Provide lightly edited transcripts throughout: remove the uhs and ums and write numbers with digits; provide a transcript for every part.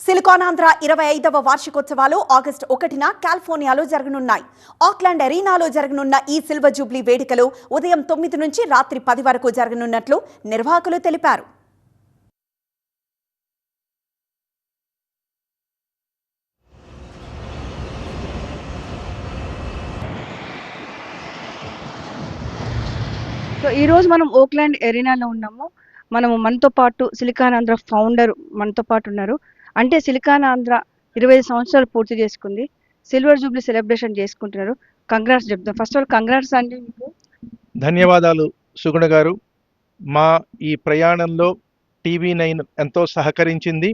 Siliconandhra 25వ వార్షికోత్సవాలు August 1న కాలిఫోర్నియాలో జరగనున్నాయి. Auckland అరీనాలో జరగనున్న ఈ సిల్వర్ జూబ్లీ వేడుకలు ఉదయం 9 నుంచి రాత్రి 10 వరకు జరగనున్నట్లు నిర్వాహకులు తెలిపారు. సో ఈ రోజు మనం ఓక్లాండ్ ఎరీనాలో ఉన్నాము. మనతో పాటు సిలికానాంధ్ర ఫౌండర్ మనతో పాటు ఉన్నారు. అంటే సిలికానాంధ్ర 25 సంవత్సరాలు పూర్తి చేసుకుంది. సిల్వర్ జూబ్లీ సెలబ్రేషన్ చేసుకుంటున్నారు. కంగ్రాట్స్ చెప్తాం. ఫస్ట్ ఆఫ్ ఆల్ కంగ్రాట్స్ అండి మీకు. ధన్యవాదాలు సుగుణ గారు. మా ఈ ప్రయాణంలో TV9 ఎంతో సహకరించింది.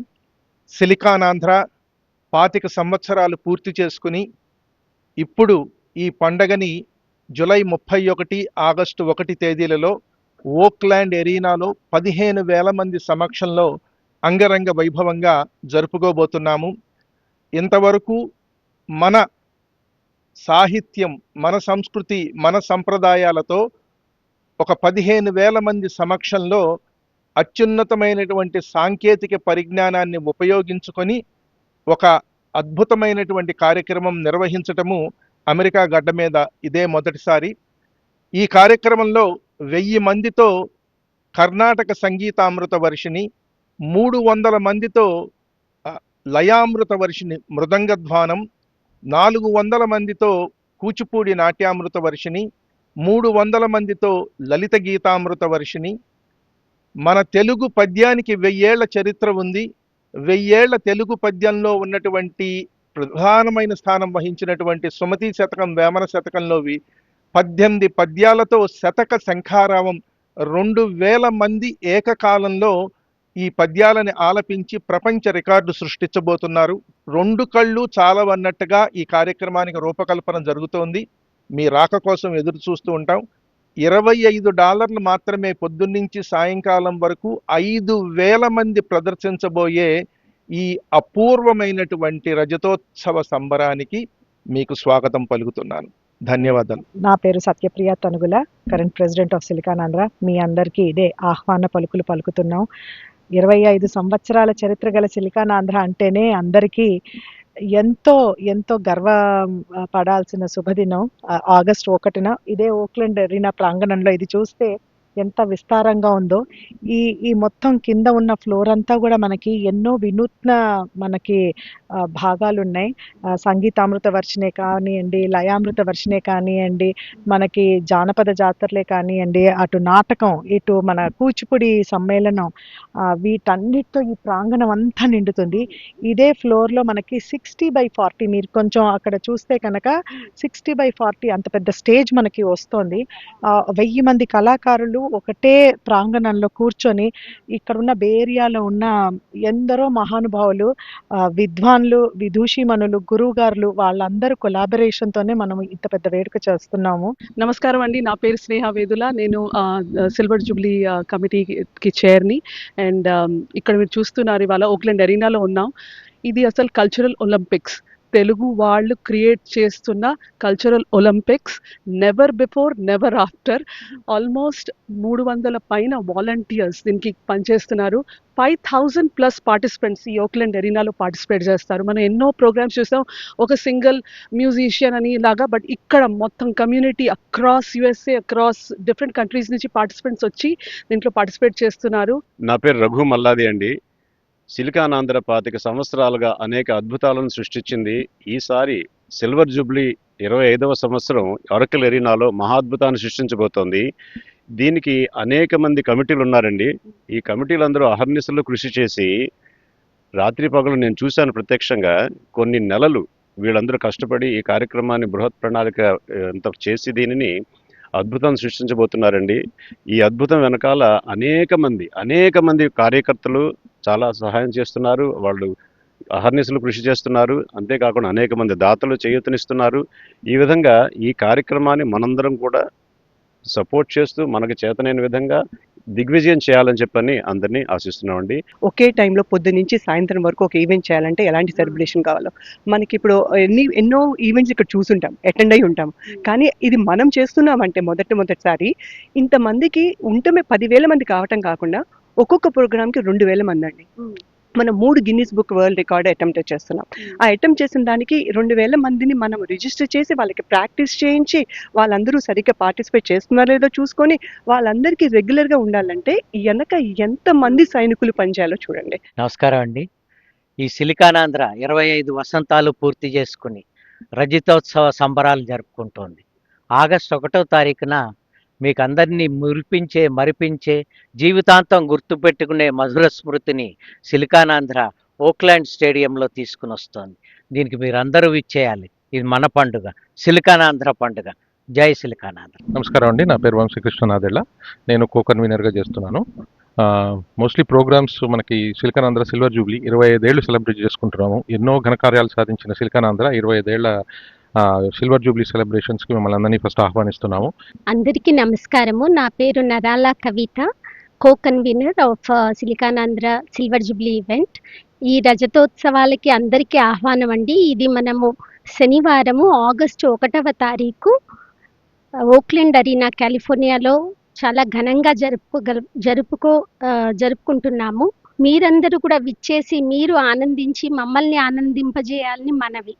సిలికానాంధ్ర 25 సంవత్సరాలు పూర్తి చేసుకుని ఇప్పుడు ఈ పండగని జూలై 31, ఆగస్టు 1 తేదీలలో ఓక్లాండ్ ఎరీనాలో 15,000 మంది సమక్షంలో అంగరంగ వైభవంగా జరుపుకోబోతున్నాము. ఇంతవరకు మన సాహిత్యం, మన సంస్కృతి, మన సంప్రదాయాలతో ఒక 15,000 మంది సమక్షంలో అత్యున్నతమైనటువంటి సాంకేతిక పరిజ్ఞానాన్ని ఉపయోగించుకొని ఒక అద్భుతమైనటువంటి కార్యక్రమం నిర్వహించటము అమెరికా గడ్డ మీద ఇదే మొదటిసారి. ఈ కార్యక్రమంలో 1000 మందితో కర్ణాటక సంగీతామృత వర్షిని, 300 మందితో లయామృత వర్షిని మృదంగధ్వానం, 400 మందితో కూచిపూడి నాట్యామృత వర్షిని, 300 మందితో లలిత గీతామృత వర్షిని. మన తెలుగు పద్యానికి 1000 ఏళ్ల చరిత్ర ఉంది. 1000 ఏళ్ల తెలుగు పద్యంలో ఉన్నటువంటి ప్రధానమైన స్థానం వహించినటువంటి సుమతి శతకం, వేమన శతకంలోవి 18 పద్యాలతో శతక శంఖారావం 2000 మంది ఏకకాలంలో ఈ పద్యాలని ఆలపించి ప్రపంచ రికార్డు సృష్టించబోతున్నారు. 2 కళ్ళు చాలవన్నట్టుగా ఈ కార్యక్రమానికి రూపకల్పన జరుగుతోంది. మీ రాక కోసం ఎదురు చూస్తూ ఉంటాం. $25 మాత్రమే పొద్దున్నుంచి సాయంకాలం వరకు 5,000 మంది ప్రదర్శించబోయే ఈ అపూర్వమైనటువంటి రజతోత్సవ సంబరానికి మీకు స్వాగతం పలుకుతున్నాను. ధన్యవాదాలు. నా పేరు Satyapriya Tanugula, current president of Siliconandhra. మీ అందరికీ ఇదే ఆహ్వాన పలుకులు పలుకుతున్నాం. 25 సంవత్సరాల చరిత్ర గల సిలికానాంధ్ర అంటేనే అందరికీ ఎంతో ఎంతో గర్వ పడాల్సిన శుభదినం. ఆగస్టు 1న ఇదే ఓక్లాండ్ ఎరీనా ప్రాంగణంలో ఇది చూస్తే ఎంత విస్తారంగా ఉందో. ఈ మొత్తం కింద ఉన్న ఫ్లోర్ అంతా కూడా మనకి ఎన్నో వినూత్న మనకి భాగాలు ఉన్నాయి. సంగీతామృత వర్షినే కానివ్వండి, లయామృత వర్షినే కానివ్వండి, మనకి జానపద జాతరలే కానివ్వండి, అటు నాటకం, ఇటు మన కూచిపూడి సమ్మేళనం, వీటన్నిటితో ఈ ప్రాంగణం అంతా నిండుతుంది. ఇదే ఫ్లోర్లో మనకి 60/40, మీరు కొంచెం అక్కడ చూస్తే కనుక 60/40 అంత పెద్ద స్టేజ్ మనకి వస్తుంది. 1000 మంది కళాకారులు ఒకటే ప్రాంగణంలో కూర్చొని ఇక్కడ ఉన్న బే ఏరియాలో ఉన్న ఎందరో మహానుభావులు, విద్వాన్లు, విదూషిమణులు, గురువు గారులు, వాళ్ళందరూ కొలాబరేషన్తోనే మనం ఇంత పెద్ద వేడుక చేస్తున్నాము. నమస్కారం అండి, నా పేరు స్నేహ వేదుల. నేను సిల్వర్ జూబ్లీ కమిటీకి చైర్ని. అండ్ ఇక్కడ మీరు చూస్తున్నారు, ఇవాళ ఓక్లాండ్ ఎరీనాలో ఉన్నాం. ఇది అసలు కల్చరల్ ఒలింపిక్స్, తెలుగు వాళ్ళు క్రియేట్ చేస్తున్న cultural Olympics. Never before, never after. Almost 300 పైన వాలంటీర్స్ దీనికి పనిచేస్తున్నారు. 5,000+ పార్టిసిపెంట్స్ ఈ ఓక్లాండ్ ఎరీనాలో పార్టిసిపేట్ చేస్తారు. మనం ఎన్నో ప్రోగ్రామ్స్ చూసాం, ఒక సింగిల్ మ్యూజిషియన్ అని ఇలాగా. బట్ ఇక్కడ మొత్తం community across USA, across different countries నుంచి పార్టిసిపెంట్స్ వచ్చి దీంట్లో పార్టిసిపేట్ చేస్తున్నారు. నా పేరు రఘు మల్లాది అండి. సిలికానాంధ్ర 25 సంవత్సరాలుగా అనేక అద్భుతాలను సృష్టించింది. ఈసారి సిల్వర్ జూబ్లీ 25వ సంవత్సరం ఒరకల్ ఎరీనాలో మహాద్భుతాన్ని సృష్టించబోతోంది. దీనికి అనేక మంది కమిటీలు ఉన్నారండి. ఈ కమిటీలందరూ అహర్నిశలు కృషి చేసి రాత్రి పగలు, నేను చూశాను ప్రత్యక్షంగా, కొన్ని నెలలు వీళ్ళందరూ కష్టపడి ఈ కార్యక్రమాన్ని బృహత్ ప్రణాళిక అంత చేసి దీనిని అద్భుతం సృష్టించబోతున్నారండి. ఈ అద్భుతం వెనకాల అనేక మంది కార్యకర్తలు చాలా సహాయం చేస్తున్నారు. వాళ్ళు అహర్నిశలు కృషి చేస్తున్నారు. అంతేకాకుండా అనేక మంది దాతలు చేయూతనిస్తున్నారు. ఈ విధంగా ఈ కార్యక్రమాన్ని మనందరం కూడా సపోర్ట్ చేస్తూ మనకు చేతనైన విధంగా దిగ్విజయం చేయాలని చెప్పని అందరినీ ఆశిస్తున్నామండి. ఒకే టైంలో పొద్దు నుంచి సాయంత్రం వరకు ఒక ఈవెంట్ చేయాలంటే ఎలాంటి సెలబ్రేషన్ కావాలో మనకి ఇప్పుడు ఎన్నో ఈవెంట్స్ ఇక్కడ చూసుంటాం, అటెండ్ అయి ఉంటాం. కానీ ఇది మనం చేస్తున్నామంటే మొదటిసారి ఇంతమందికి ఉంటమే 10,000 మంది కావటం కాకుండా ఒక్కొక్క ప్రోగ్రామ్కి 2,000 మంది అండి. మనం 3 Guinness book world record attempt చేస్తున్నాం. ఆ అటెంప్ట్ చేసిన దానికి 2000 మందిని మనం రిజిస్టర్ చేసి వాళ్ళకి ప్రాక్టీస్ చేయించి వాళ్ళందరూ సరిగ్గా పార్టిసిపేట్ చేస్తున్నారో లేదో చూసుకొని వాళ్ళందరికీ రెగ్యులర్గా ఉండాలంటే వెనక ఎంతమంది సైనికులు పనిచేయాలో చూడండి. నమస్కారం అండి. ఈ సిలికానాంధ్ర 25 వసంతాలు పూర్తి చేసుకుని రజతోత్సవ సంబరాలు జరుపుకుంటోంది. ఆగస్టు 1వ తారీఖున మీకు అందరినీ మురిపించే, మరిపించే, జీవితాంతం గుర్తుపెట్టుకునే మధుర స్మృతిని సిలికానాంధ్ర ఓక్లాండ్ స్టేడియంలో తీసుకుని వస్తోంది. దీనికి మీరందరూ విచ్చేయాలి. ఇది మన పండుగ, సిలికానాంధ్ర పండుగ. జై సిలికానాంధ్ర. నమస్కారం అండి, నా పేరు వంశీకృష్ణనాథెళ్ళ. నేను కో కన్వీనర్గా చేస్తున్నాను. మోస్ట్లీ ప్రోగ్రామ్స్ మనకి సిలికానాంధ్ర సిల్వర్ జూబ్లీ 25 ఏళ్ళు సెలబ్రేట్ చేసుకుంటున్నాము. ఎన్నో ఘనకార్యాలు సాధించిన సిలికానాంధ్ర 25 ఏళ్ల సిల్వర్ జూబ్లీ సెలబ్రేషన్స్కి మిమ్మల్ని అందరినీ ఫస్ట్ ఆహ్వానిస్తున్నాము. అందరికీ నమస్కారము. నా పేరు Narala Kavitha, co convener of Siliconandhra silver jubilee event. ఈ రజతోత్సవాలకి అందరికీ ఆహ్వానం అండి. ఇది మనము శనివారము ఆగస్టు 1వ తారీఖు ఓక్లాండ్ అరీనా కాలిఫోర్నియాలో చాలా ఘనంగా జరుపుకుంటున్నాము. మీరందరూ కూడా విచ్చేసి మీరు ఆనందించి మమ్మల్ని ఆనందింపజేయాలని మనవి.